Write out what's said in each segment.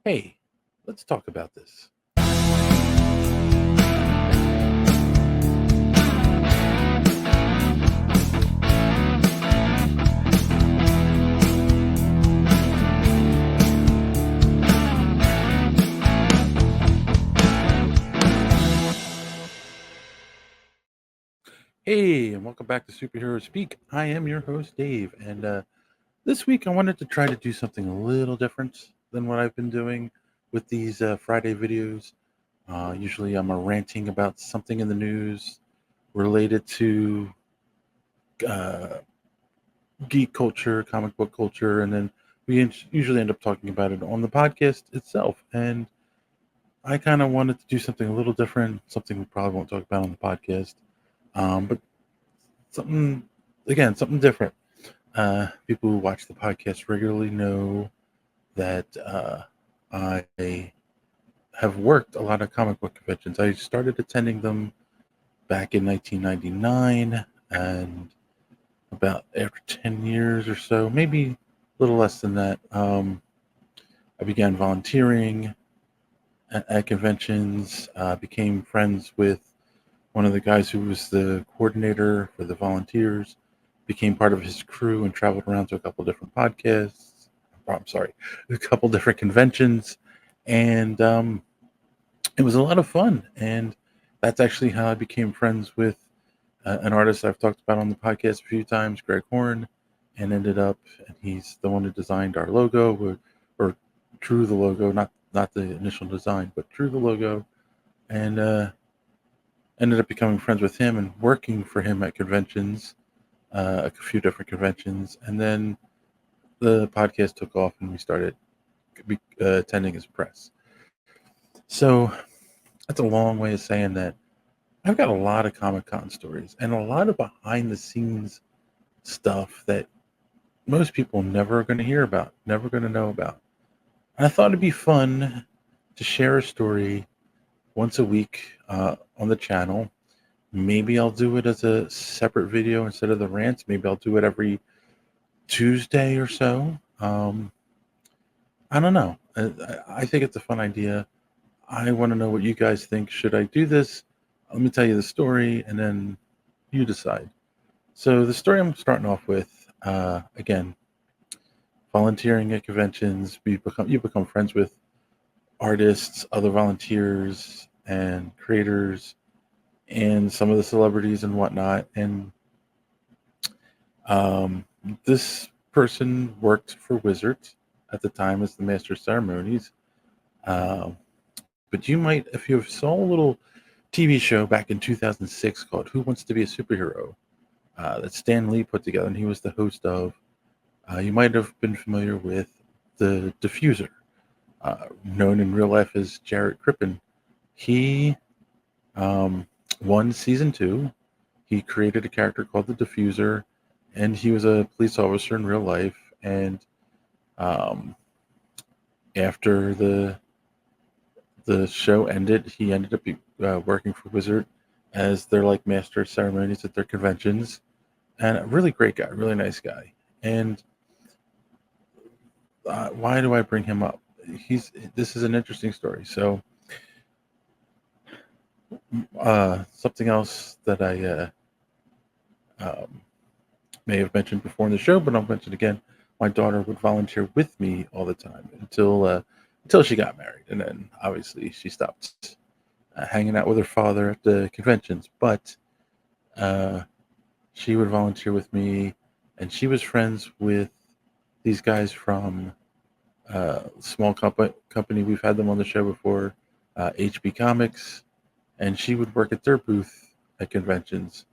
Hey, let's talk about this. Hey, and welcome back to Superhero Speak. I am your host, Dave, and this week I wanted to try to do something a little different than what I've been doing with these Friday videos. Usually I'm ranting about something in the news related to uh, geek culture, comic book culture, and then usually end up talking about it on the podcast itself. And I kind of wanted to do something a little different, something we probably won't talk about on the podcast, but something, again, something different. People who watch the podcast regularly know that I have worked a lot of comic book conventions. I started attending them back in 1999, and about after 10 years or so, maybe a little less than that, I began volunteering at conventions, became friends with one of the guys who was the coordinator for the volunteers, became part of his crew and traveled around to a couple different podcasts. I'm sorry, a couple different conventions, and it was a lot of fun. And that's actually how I became friends with an artist I've talked about on the podcast a few times, Greg Horn, and ended up, and he's the one who designed our logo, or drew the logo, not the initial design, but drew the logo, and ended up becoming friends with him and working for him at conventions, a few different conventions, and then the podcast took off and we started attending his press. So that's a long way of saying that I've got a lot of Comic Con stories and a lot of behind the scenes stuff that most people never are going to hear about, never going to know about. And I thought it'd be fun to share a story once a week on the channel. Maybe I'll do it as a separate video instead of the rants. Maybe I'll do it every Tuesday or so. I don't know. I think it's a fun idea. I want to know what you guys think. Should I do this? Let me tell you the story, and then you decide. So the story I'm starting off with, again, volunteering at conventions. You become friends with artists, other volunteers, and creators, and some of the celebrities and whatnot. And Um, this person worked for Wizards at the time as the Master of Ceremonies. Um, but you might, if you saw a little TV show back in 2006 called Who Wants to Be a Superhero, that Stan Lee put together, and he was the host of, you might have been familiar with the Defuser, known in real life as Jarrett Crippen. He um, won season two. He created a character called the Defuser, and he was a police officer in real life. And um, after the show ended, he ended up working for Wizard as their like master of ceremonies at their conventions. And a really great guy, really nice guy. And why do I bring him up? This is an interesting story. So something else that I um, may have mentioned before in the show, but I'll mention again. My daughter would volunteer with me all the time until she got married, and then obviously she stopped hanging out with her father at the conventions. But uh, she would volunteer with me, and she was friends with these guys from small company. We've had them on the show before, HB Comics, and she would work at their booth at conventions.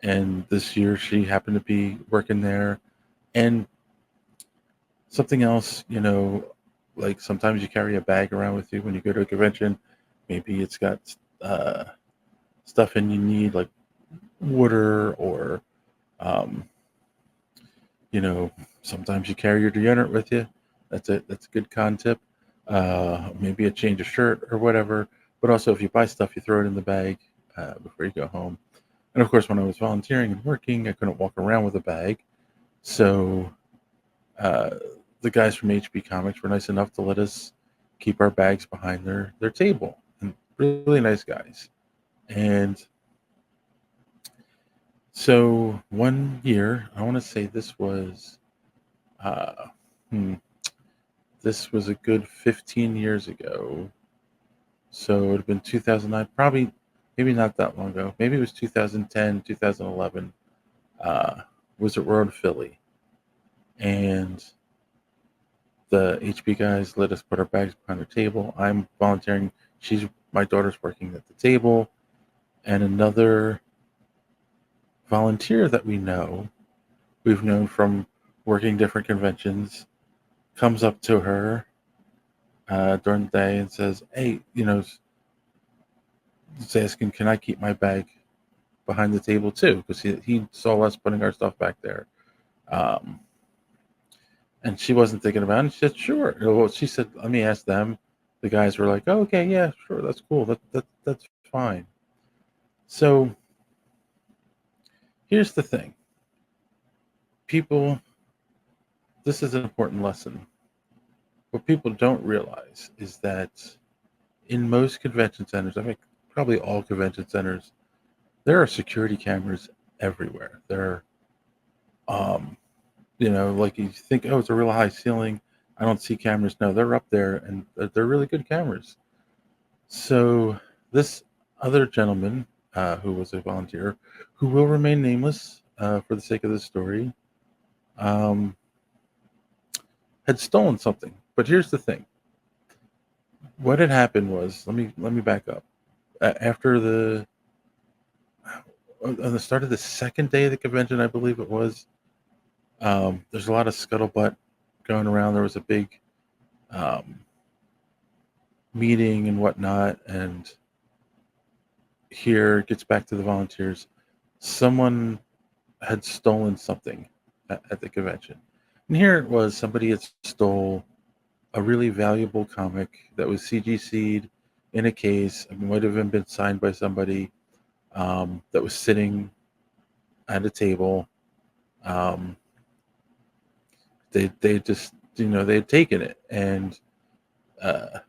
And this year she happened to be working there. And something else, like sometimes you carry a bag around with you when you go to a convention. Maybe it's got uh, stuff in you need, like water, or um, sometimes you carry your deodorant with you. That's a good con tip. Maybe a change of shirt or whatever. But also, if you buy stuff, you throw it in the bag before you go home. And of course, when I was volunteering and working, I couldn't walk around with a bag. So uh, the guys from HB Comics were nice enough to let us keep our bags behind their table. And really nice guys. And so one year, I want to say uh, hmm, this was a good 15 years ago. So it would have been 2009, probably, maybe not that long ago. Maybe it was 2010, 2011. Uh, was at Road Philly, and the HB guys let us put our bags behind the table. I'm volunteering. My daughter's working at the table, and another volunteer that we've known from working different conventions, comes up to her during the day and says, "Hey, is asking, can I keep my bag behind the table too?" Because he saw us putting our stuff back there. Um, and she wasn't thinking about it. She said, "Sure." Well, she said, "Let me ask them." The guys were like, "Oh, okay, yeah, sure, that's cool. That's fine." So here's the thing, people. This is an important lesson. What people don't realize is that in most convention centers, I think probably all convention centers, there are security cameras everywhere. Um, like you think, oh, it's a real high ceiling. I don't see cameras. No, they're up there, and they're really good cameras. So this other gentleman, who was a volunteer, who will remain nameless for the sake of this story, um, had stolen something. But here's the thing: what had happened was, let me back up. After on the start of the second day of the convention, I believe it was. There's a lot of scuttlebutt going around. There was a big um, meeting and whatnot, and here it gets back to the volunteers. Someone had stolen something at the convention, and here it was. Somebody had stole a really valuable comic that was CGC'd in a case. It might have even been signed by somebody that was sitting at a table. Um, they just they had taken it, and uh,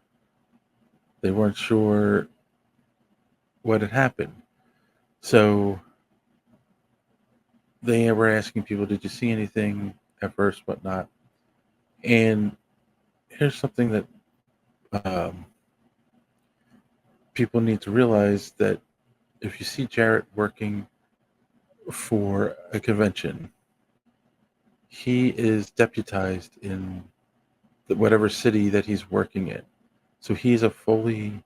they weren't sure what had happened. So they were asking people, "Did you see anything at first, whatnot?" And here's something that um, people need to realize, that if you see Jarrett working for a convention, he is deputized in whatever city that he's working in. So he's a fully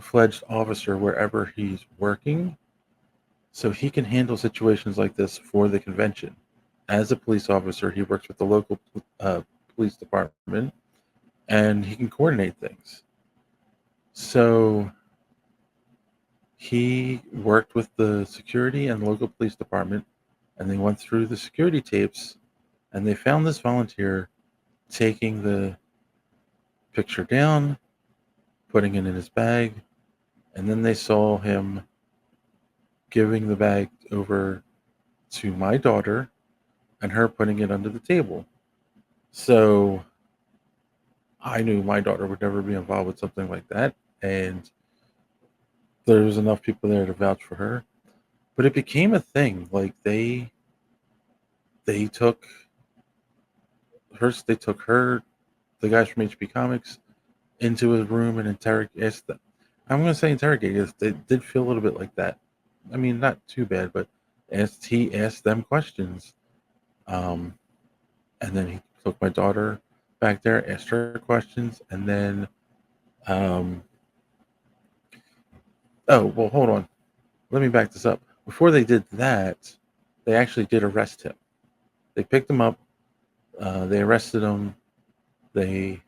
fledged officer wherever he's working. So he can handle situations like this for the convention. As a police officer, he works with the local police department, and he can coordinate things. So he worked with the security and local police department, and they went through the security tapes, and they found this volunteer taking the picture down, putting it in his bag, and then they saw him giving the bag over to my daughter and her putting it under the table. So I knew my daughter would never be involved with something like that, and there was enough people there to vouch for her. But it became a thing. Like they took her, the guys from HB Comics, into his room and asked them. I'm going to say interrogated. It did feel a little bit like that. I mean, not too bad, but he asked them questions. Um, and then he took my daughter back there, asked her questions, and then, um, oh, well, hold on. Let me back this up. Before they did that, they actually did arrest him. They picked him up. They arrested him. They,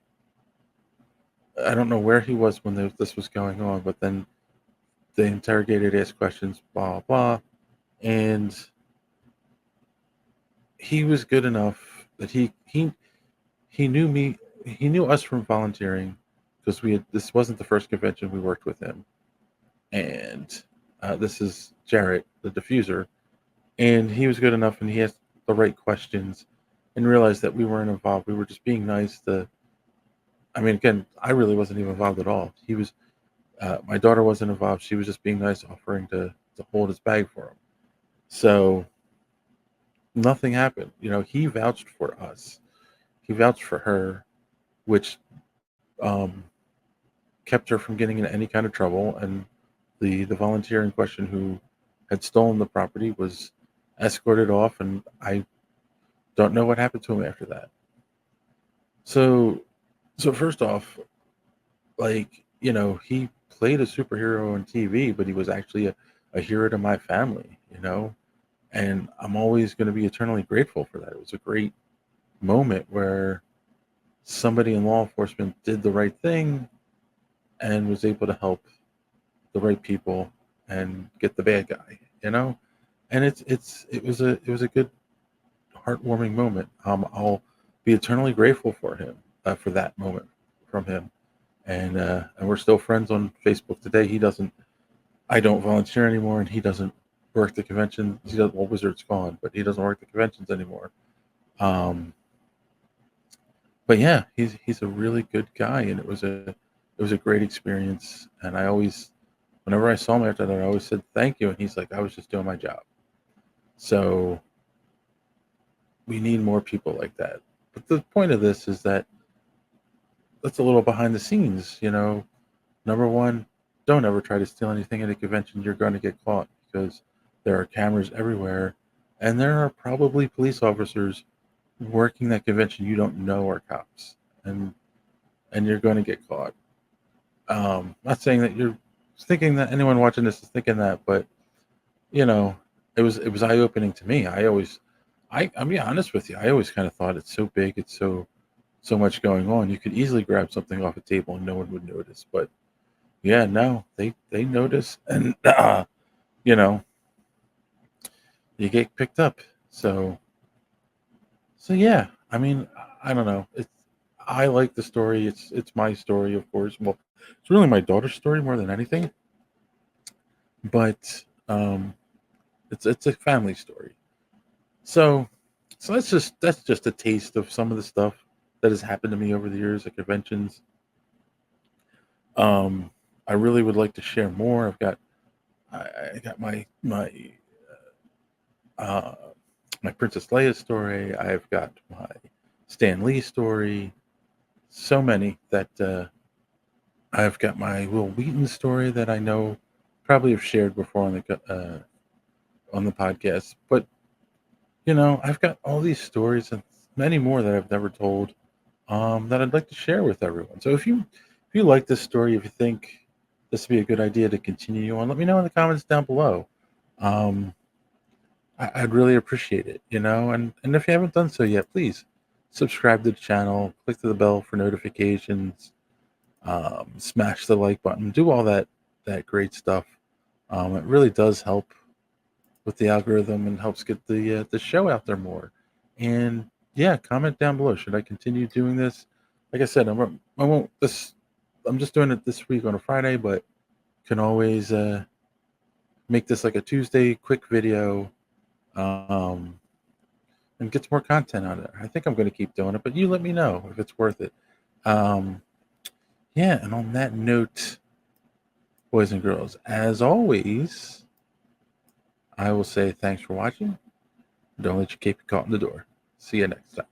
I don't know where he was when this was going on, but then they interrogated, asked questions, blah blah, and he was good enough that he knew me. He knew us from volunteering, because this wasn't the first convention we worked with him, and this is Jarrett, the Defuser, and he was good enough, and he asked the right questions, and realized that we weren't involved. We were just being nice to I mean, again, I really wasn't even involved at all. He was, my daughter wasn't involved. She was just being nice, offering to hold his bag for him. So nothing happened. He vouched for us. He vouched for her, which um, kept her from getting into any kind of trouble. And the volunteer in question who had stolen the property was escorted off, and I don't know what happened to him after that. So, so first off, like he played a superhero on TV, but he was actually a hero to my family. And I'm always going to be eternally grateful for that. It was a great moment where somebody in law enforcement did the right thing and was able to help the right people and get the bad guy. And it was a good heartwarming moment. I'll be eternally grateful for him, for that moment from him. And we're still friends on Facebook today. I don't volunteer anymore, and he doesn't work the convention. He does Well, Wizard's gone, but he doesn't work the conventions anymore. Um, but yeah, he's a really good guy, and it was a great experience. And whenever I saw him after that, I always said thank you, and he's like, I was just doing my job. So we need more people like that. But the point of this is that that's a little behind the scenes. Number one, don't ever try to steal anything at a convention. You're going to get caught because there are cameras everywhere, and there are probably police officers working that convention you don't know are cops, and you're going to get caught. Not saying that you're thinking that anyone watching this is thinking that, but you know, it was eye opening to me. I'm being honest with you. I always kind of thought it's so big, it's so much going on. You could easily grab something off a table and no one would notice, but yeah, no, they notice, and you know, you get picked up. So yeah, I mean, I don't know. I like the story. It's my story, of course. Well, it's really my daughter's story more than anything, but it's a family story. So that's just a taste of some of the stuff that has happened to me over the years at conventions. Um, I really would like to share more. I got uh, my Princess Leia story. I've got my Stan Lee story. So many that I've got my Will Wheaton story that I know probably have shared before on the podcast. But I've got all these stories and many more that I've never told, that I'd like to share with everyone. So if you like this story, if you think this would be a good idea to continue on, let me know in the comments down below. Um, I'd really appreciate it, and if you haven't done so yet, please subscribe to the channel, click to the bell for notifications, smash the like button, do all that great stuff. It really does help with the algorithm and helps get the show out there more. And yeah, comment down below. Should I continue doing this? Like I said, I won't this. I'm just doing it this week on a Friday, but can always make this like a Tuesday quick video, um, and get some more content on it. I think I'm going to keep doing it, but you let me know if it's worth it. Um, yeah, and on that note, boys and girls, as always, I will say thanks for watching. Don't let your cape get caught in the door. See you next time.